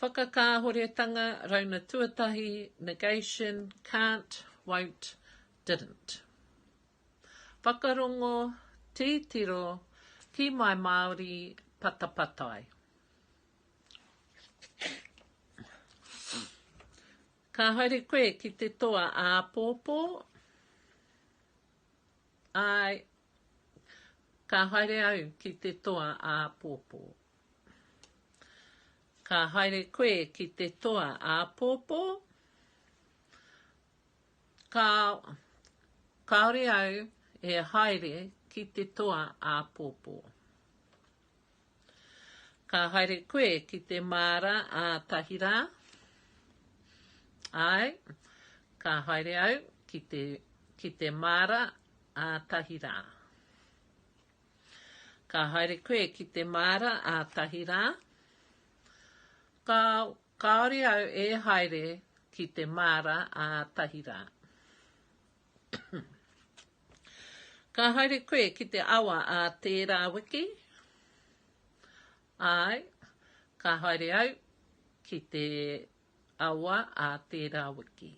Whakakāhoretanga, Rauna tuatahi, negation, can't, won't, didn't. Whakarongo, Titiro, Kiimai Māori Patapatai. Ka haere koe ki te toa a pōpō. Ai, ka haere au ki te toa a pōpō. Ka haere koe ki te toa a pōpō. Kaore au e haere ki te toa a pōpō. Ka haere koe ki te māra a tahira. Ai, ka haere au ki te māra a tahira. Ka haere koe ki te māra a tahira. Kaore au e haere ki te māra a tahira. Ka haere koe ki te awa a tērā wiki. Ai, ka haere au ki te awa a tērā wiki.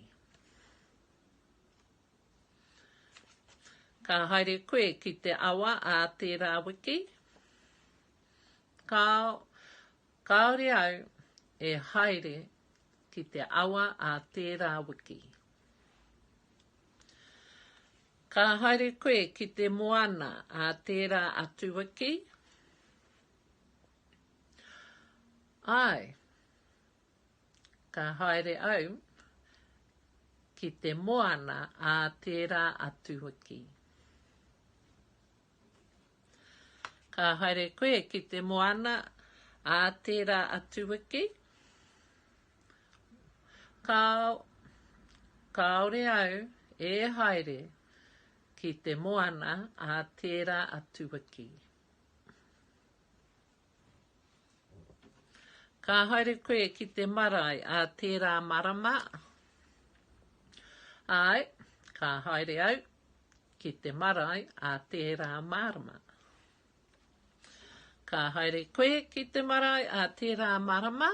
Ka haere koe ki te awa a tērā wiki. Kaore au e haere ki te awa a tērā wiki. Ka haere koe ki te moana a tērā atu wiki. Ai, ka haere au ki te moana a tērā atu wiki. Ka haere koe ki te moana a tērā atu wiki. Kaore au e haere ki te moana a tērā atu wiki. Ka haere koe ki te marae a tērā marama. Ai, ka haere au ki te marae a tērā marama. Ka haere koe ki te marae a tērā marama.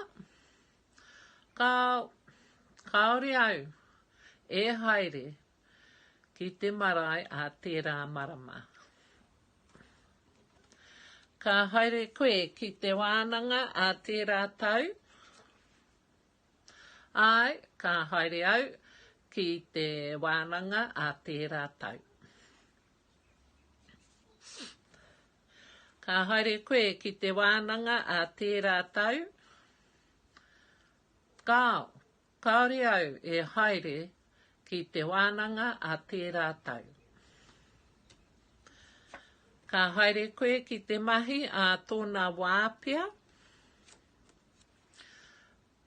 Kaore au e haere ki te marae a tērā marama. Ka haere koe ki te wānanga a tērā tau. Ai, ka haere au ki te wānanga a tērā tau. Ka haere koe ki te wānanga a tērā tau. Kaore au e haere ki te wānanga a tērā tau. Ka haere koe ki te mahi a tōna wāpia.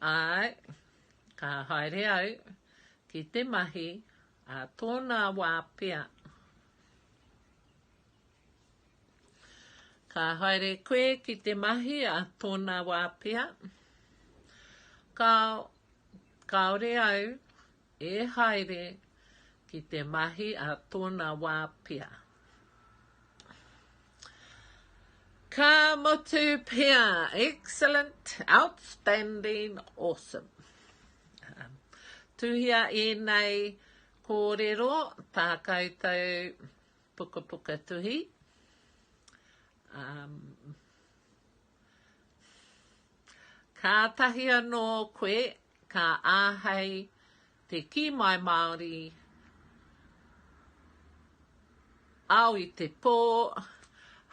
Ai, ka haere au ki te mahi a tōna wāpia. Ka haere koe ki te mahi a tōna wāpia. Kaore au e haere ki te mahi a tōna wāpia. Ka motu pia. Excellent, outstanding, awesome. Tuhia e nei kōrero tā koutou puka tuhi. Ka tahi anō koe ka āhei te Kiimai Māori Aoitepö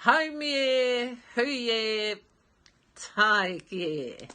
haumie huie taiki e.